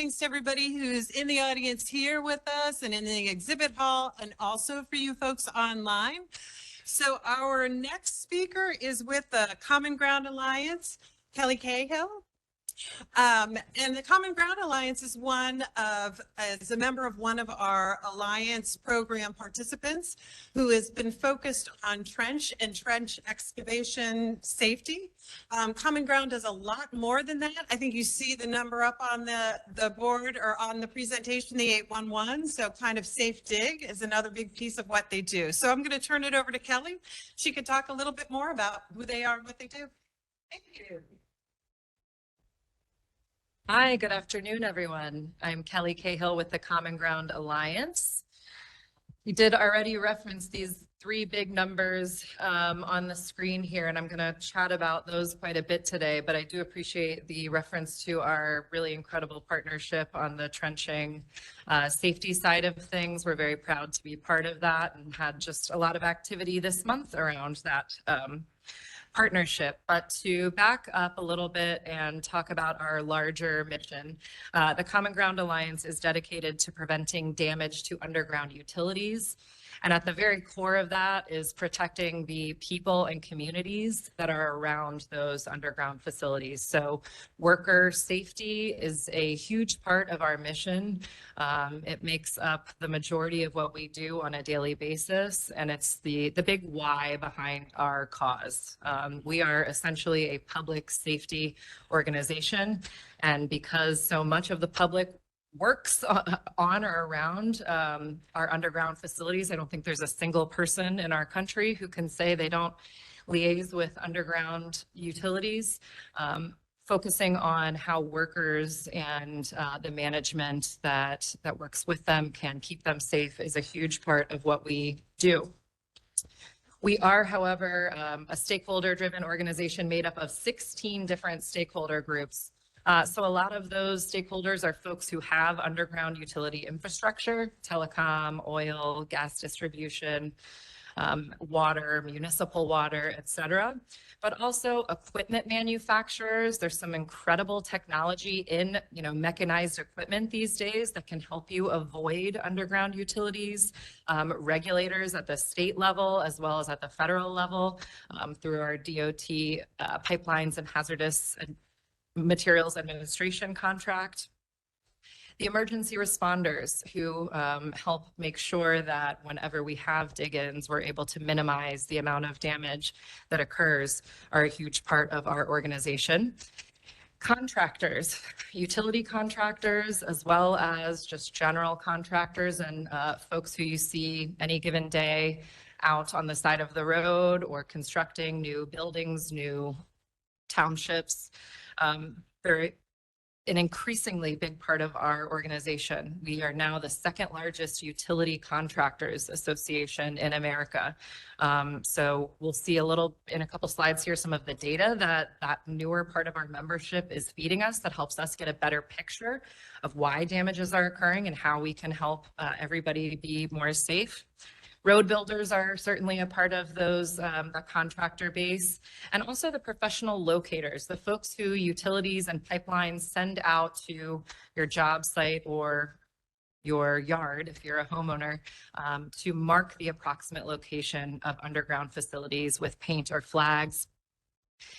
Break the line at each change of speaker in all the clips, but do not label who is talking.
thanks to everybody who's in the audience here with us and in the exhibit hall, and also for you folks online. So our next speaker is with the Common Ground Alliance, Kelly Cahill. And the Common Ground Alliance is as a member of one of our Alliance program participants who has been focused on trench and trench excavation safety. Common Ground does a lot more than that. I think you see the number up on the board or on the presentation, the 811. So kind of safe dig is another big piece of what they do. So I'm going to turn it over to Kelly. She could talk a little bit more about who they are and what they do. Thank you.
Hi, good afternoon, everyone. I'm Kelly Cahill with the Common Ground Alliance. You did already reference these three big numbers on the screen here, and I'm going to chat about those quite a bit today, but I do appreciate the reference to our really incredible partnership on the trenching safety side of things. We're very proud to be part of that and had just a lot of activity this month around that partnership. But to back up a little bit and talk about our larger mission, the Common Ground Alliance is dedicated to preventing damage to underground utilities. And at the very core of that is protecting the people and communities that are around those underground facilities. So worker safety is a huge part of our mission. It makes up the majority of what we do on a daily basis, and it's the big why behind our cause. We are essentially a public safety organization, and because so much of the public works on or around our underground facilities, I don't think there's a single person in our country who can say they don't liaise with underground utilities. Focusing on how workers and the management that works with them can keep them safe is a huge part of what we do. We are, however, a stakeholder-driven organization made up of 16 different stakeholder groups. So a lot of those stakeholders are folks who have underground utility infrastructure, telecom, oil, gas distribution, water, municipal water, et cetera, but also equipment manufacturers. There's some incredible technology in, mechanized equipment these days that can help you avoid underground utilities, regulators at the state level, as well as at the federal level, through our DOT pipelines and hazardous materials administration contract. The emergency responders who help make sure that whenever we have dig-ins, we're able to minimize the amount of damage that occurs are a huge part of our organization. Contractors, utility contractors, as well as just general contractors and folks who you see any given day out on the side of the road or constructing new buildings, new townships. They're an increasingly big part of our organization. We are now the second largest utility contractors association in America. So we'll see in a couple slides here, some of the data that newer part of our membership is feeding us that helps us get a better picture of why damages are occurring and how we can help everybody be more safe. Road builders are certainly a part of those, the contractor base, and also the professional locators, the folks who utilities and pipelines send out to your job site or your yard, if you're a homeowner, to mark the approximate location of underground facilities with paint or flags.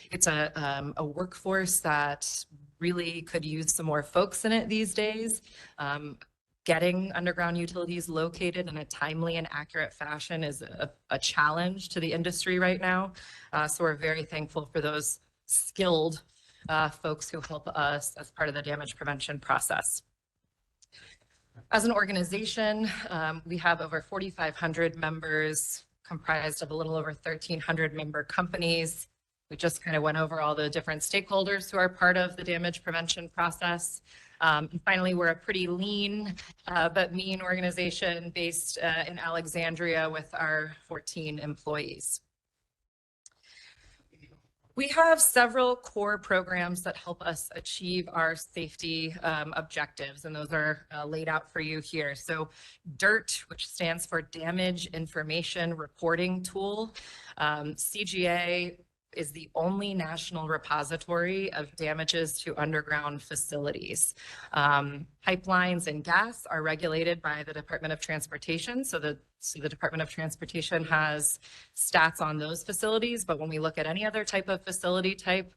It's a workforce that really could use some more folks in it these days. Getting underground utilities located in a timely and accurate fashion is a challenge to the industry right now. So we're very thankful for those skilled folks who help us as part of the damage prevention process. As an organization, we have over 4,500 members comprised of a little over 1,300 member companies. We just kind of went over all the different stakeholders who are part of the damage prevention process. And finally, we're a pretty lean but mean organization based in Alexandria with our 14 employees. We have several core programs that help us achieve our safety objectives, and those are laid out for you here. So DIRT, which stands for Damage Information Reporting Tool. CGA is the only national repository of damages to underground facilities. Pipelines and gas are regulated by the Department of Transportation. So the Department of Transportation has stats on those facilities, but when we look at any other type of facility type,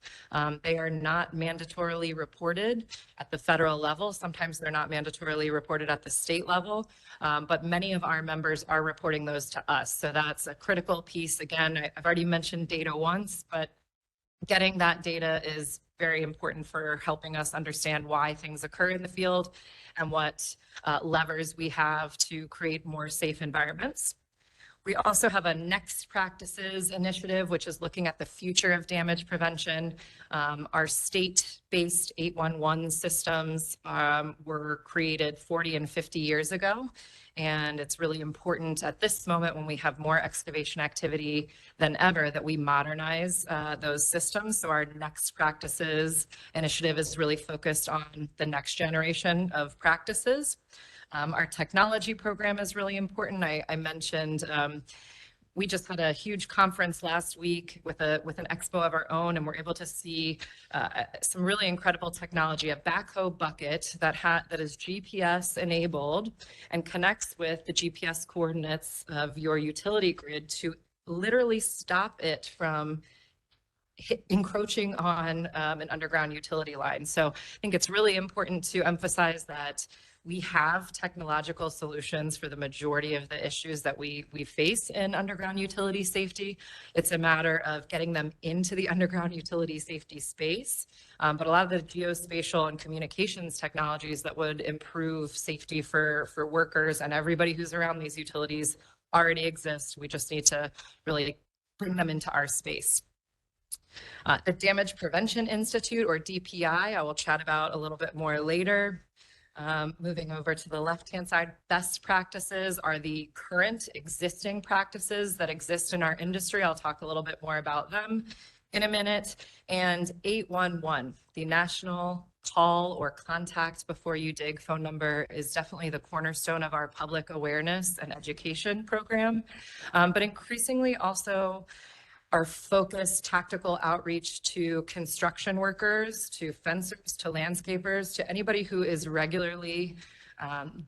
they are not mandatorily reported at the federal level. Sometimes they're not mandatorily reported at the state level, but many of our members are reporting those to us. So that's a critical piece. Again, I've already mentioned data once, but getting that data is very important for helping us understand why things occur in the field and what levers we have to create more safe environments. We also have a next practices initiative, which is looking at the future of damage prevention. Our state-based 811 systems were created 40 and 50 years ago. And it's really important at this moment when we have more excavation activity than ever that we modernize those systems. So our next practices initiative is really focused on the next generation of practices. Our technology program is really important. I mentioned we just had a huge conference last week with an expo of our own, and we're able to see some really incredible technology, a backhoe bucket that is GPS enabled and connects with the GPS coordinates of your utility grid to literally stop it from encroaching on an underground utility line. So I think it's really important to emphasize that we have technological solutions for the majority of the issues that we face in underground utility safety. It's a matter of getting them into the underground utility safety space. But a lot of the geospatial and communications technologies that would improve safety for workers and everybody who's around these utilities already exist. We just need to really bring them into our space. The Damage Prevention Institute, or DPI, I will chat about a little bit more later. Moving over to the left-hand side, best practices are the current existing practices that exist in our industry. I'll talk a little bit more about them in a minute. And 811, the national call or contact before you dig phone number, is definitely the cornerstone of our public awareness and education program. But increasingly also our focused tactical outreach to construction workers, to fencers, to landscapers, to anybody who is regularly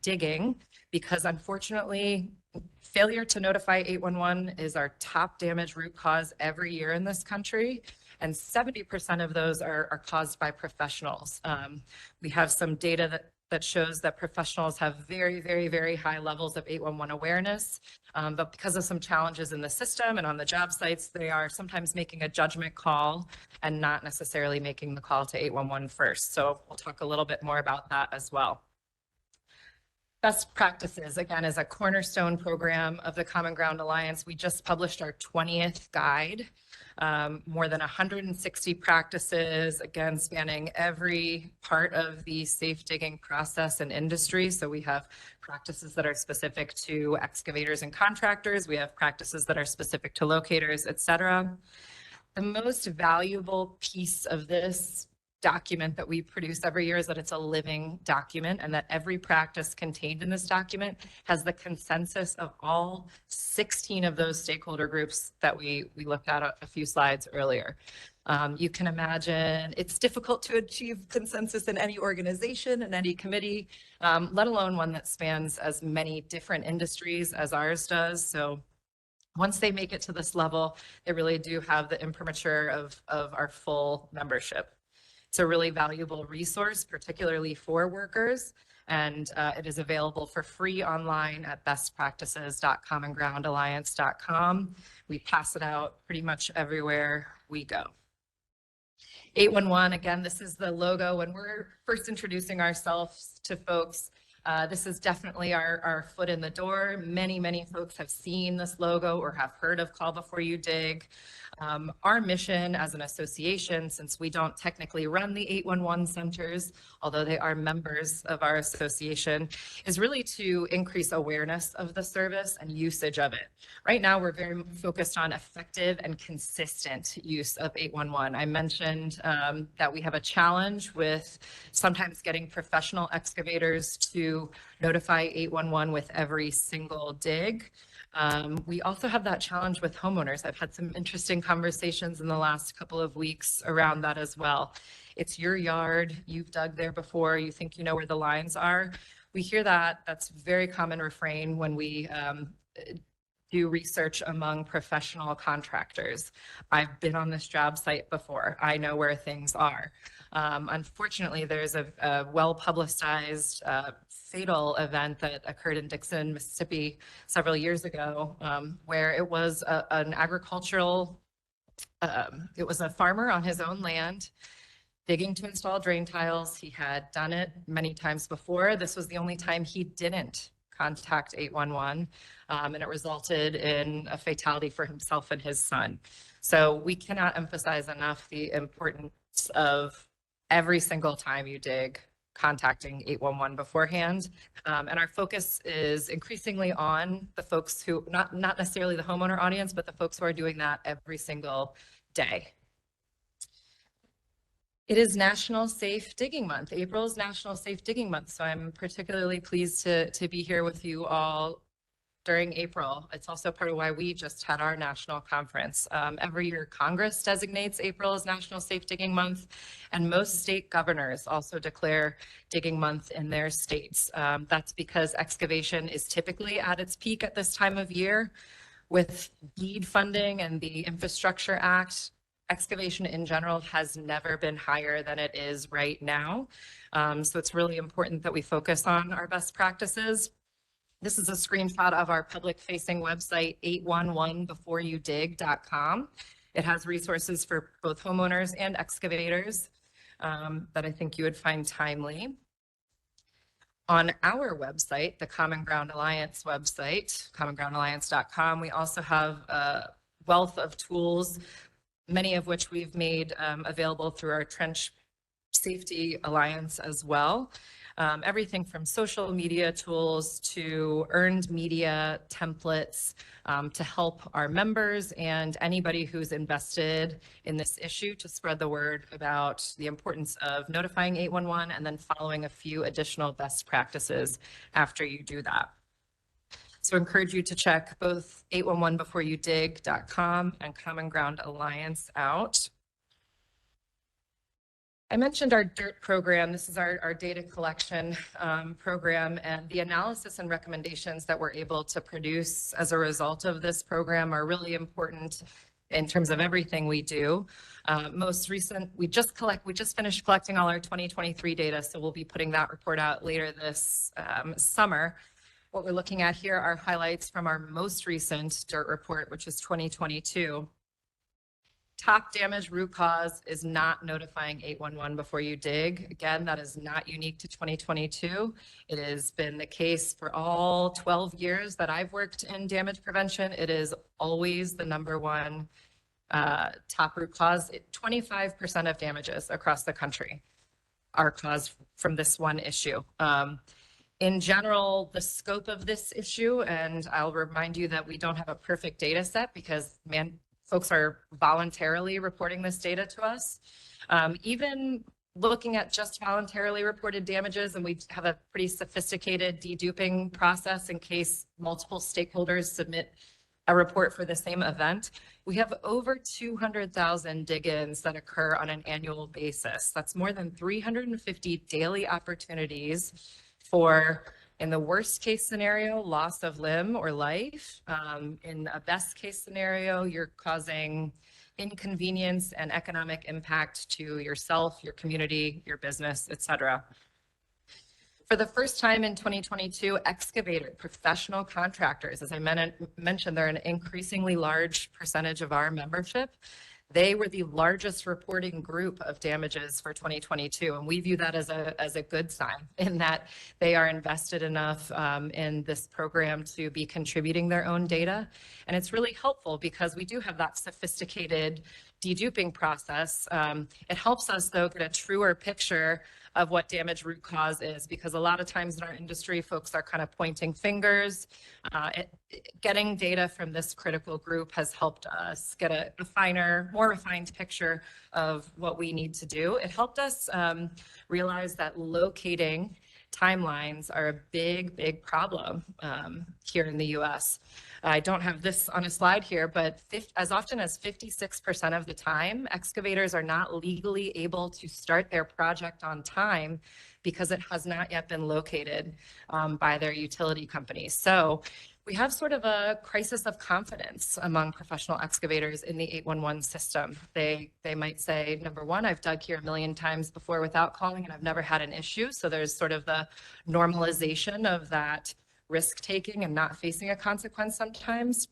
digging, because unfortunately, failure to notify 811 is our top damage root cause every year in this country. And 70% of those are caused by professionals. We have some data that shows that professionals have very, very, very high levels of 811 awareness. But because of some challenges in the system and on the job sites, they are sometimes making a judgment call and not necessarily making the call to 811 first. So we'll talk a little bit more about that as well. Best practices, again, is a cornerstone program of the Common Ground Alliance. We just published our 20th guide. More than 160 practices, again, spanning every part of the safe digging process and industry. So we have practices that are specific to excavators and contractors. We have practices that are specific to locators, et cetera. The most valuable piece of this document that we produce every year is that it's a living document, and that every practice contained in this document has the consensus of all 16 of those stakeholder groups that we looked at a few slides earlier. You can imagine it's difficult to achieve consensus in any organization and any committee, let alone one that spans as many different industries as ours does. So once they make it to this level, they really do have the imprimatur of our full membership. It's a really valuable resource, particularly for workers, and it is available for free online at bestpractices.commongroundalliance.com. We pass it out pretty much everywhere we go. 811, again, this is the logo. When we're first introducing ourselves to folks, this is definitely our foot in the door. Many, many folks have seen this logo or have heard of Call Before You Dig. Our mission as an association, since we don't technically run the 811 centers, although they are members of our association, is really to increase awareness of the service and usage of it. Right now, we're very focused on effective and consistent use of 811. I mentioned that we have a challenge with sometimes getting professional excavators to notify 811 with every single dig. We also have that challenge with homeowners. I've had some interesting conversations in the last couple of weeks around that as well. It's your yard, you've dug there before, you think you know where the lines are. We hear that. That's a very common refrain when we do research among professional contractors. I've been on this job site before. I know where things are. Unfortunately, there's a well-publicized fatal event that occurred in Dixon, Mississippi several years ago, where it was an agricultural, it was a farmer on his own land digging to install drain tiles. He had done it many times before. This was the only time he didn't contact 811, and it resulted in a fatality for himself and his son. So we cannot emphasize enough the importance of every single time you dig, contacting 811 beforehand. And our focus is increasingly on the folks who, not necessarily the homeowner audience, but the folks who are doing that every single day. It is National Safe Digging Month. April is National Safe Digging Month, so I'm particularly pleased to be here with you all during April. It's also part of why we just had our national conference. Every year, Congress designates April as National Safe Digging Month, and most state governors also declare Digging Month in their states. That's because excavation is typically at its peak at this time of year. With BEAD funding and the Infrastructure Act, excavation in general has never been higher than it is right now. So it's really important that we focus on our best practices. This is a screenshot of our public-facing website, 811beforeyoudig.com. It has resources for both homeowners and excavators that I think you would find timely. On our website, the Common Ground Alliance website, commongroundalliance.com, we also have a wealth of tools, many of which we've made available through our Trench Safety Alliance as well. Everything from social media tools to earned media templates to help our members and anybody who's invested in this issue to spread the word about the importance of notifying 811 and then following a few additional best practices after you do that. So I encourage you to check both 811beforeyoudig.com and Common Ground Alliance out. I mentioned our DIRT program. This is our data collection program, and the analysis and recommendations that we're able to produce as a result of this program are really important in terms of everything we do. Most recent, we just finished collecting all our 2023 data, so we'll be putting that report out later this summer. What we're looking at here are highlights from our most recent DIRT report, which is 2022. Top damage root cause is not notifying 811 before you dig. Again, that is not unique to 2022. It has been the case for all 12 years that I've worked in damage prevention. It is always the number one top root cause. 25% of damages across the country are caused from this one issue. In general, the scope of this issue, and I'll remind you that we don't have a perfect data set because folks are voluntarily reporting this data to us. Even looking at just voluntarily reported damages, and we have a pretty sophisticated deduping process in case multiple stakeholders submit a report for the same event. We have over 200,000 dig-ins that occur on an annual basis. That's more than 350 daily opportunities for, in the worst case scenario, loss of limb or life. In a best case scenario, you're causing inconvenience and economic impact to yourself, your community, your business, et cetera. For the first time in 2022, professional contractors, as I mentioned, they're an increasingly large percentage of our membership. They were the largest reporting group of damages for 2022, and we view that as a good sign in that they are invested enough in this program to be contributing their own data. And it's really helpful because we do have that sophisticated deduping process. It helps us, though, get a truer picture of what damage root cause is, because a lot of times in our industry, folks are kind of pointing fingers. Getting data from this critical group has helped us get a finer, more refined picture of what we need to do. It helped us realize that locating timelines are a big problem here in the US. I don't have this on a slide here, but as often as 56% of the time, excavators are not legally able to start their project on time because it has not yet been located by their utility company. So we have sort of a crisis of confidence among professional excavators in the 811 system. They might say, number one, I've dug here a million times before without calling and I've never had an issue. So there's sort of the normalization of that risk taking and not facing a consequence sometimes.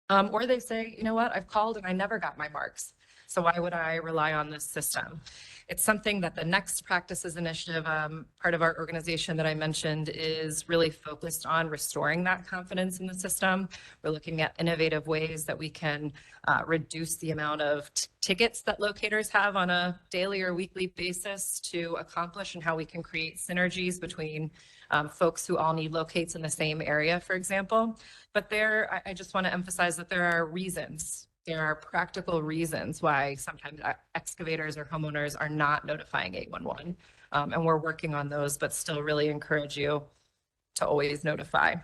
Or they say, you know what, I've called and I never got my marks. So why would I rely on this system? It's something that the Next Practices Initiative, part of our organization that I mentioned, is really focused on restoring that confidence in the system. We're looking at innovative ways that we can reduce the amount of tickets that locators have on a daily or weekly basis to accomplish, and how we can create synergies between folks who all need locates in the same area, for example. But I just want to emphasize that there are reasons. There are practical reasons why sometimes excavators or homeowners are not notifying 811. And we're working on those, but still really encourage you to always notify.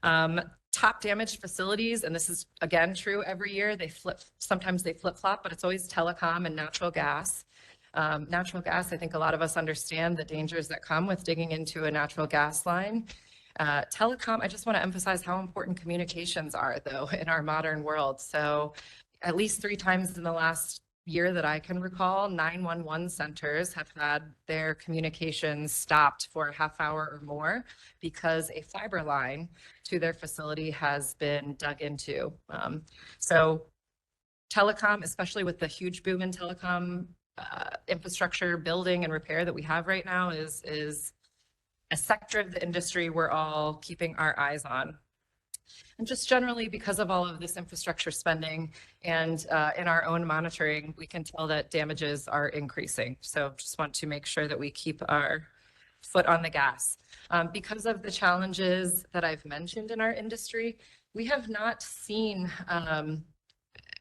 Top damaged facilities, and this is again true every year, sometimes they flip-flop, but it's always telecom and natural gas. Natural gas, I think a lot of us understand the dangers that come with digging into a natural gas line. Telecom, I just want to emphasize how important communications are, though, in our modern world. So at least 3 times in the last year that I can recall, 911 centers have had their communications stopped for a half hour or more because a fiber line to their facility has been dug into. So telecom, especially with the huge boom in telecom infrastructure building and repair that we have right now, is a sector of the industry we're all keeping our eyes on. And just generally, because of all of this infrastructure spending and in our own monitoring, we can tell that damages are increasing. So just want to make sure that we keep our foot on the gas. Because of the challenges that I've mentioned in our industry, we have not seen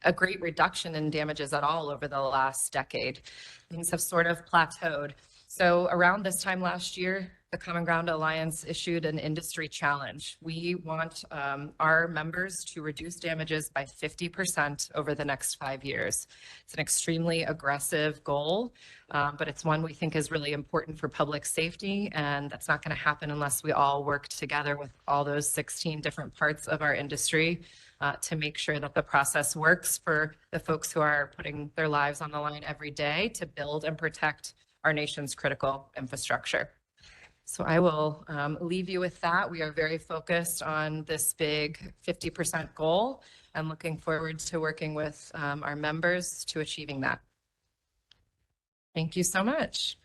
a great reduction in damages at all over the last decade. Things have sort of plateaued. So around this time last year, the Common Ground Alliance issued an industry challenge. We want our members to reduce damages by 50% over the next 5 years. It's an extremely aggressive goal, but it's one we think is really important for public safety, and that's not going to happen unless we all work together with all those 16 different parts of our industry to make sure that the process works for the folks who are putting their lives on the line every day to build and protect our nation's critical infrastructure. So I will leave you with that. We are very focused on this big 50% goal and looking forward to working with our members to achieving that. Thank you so much.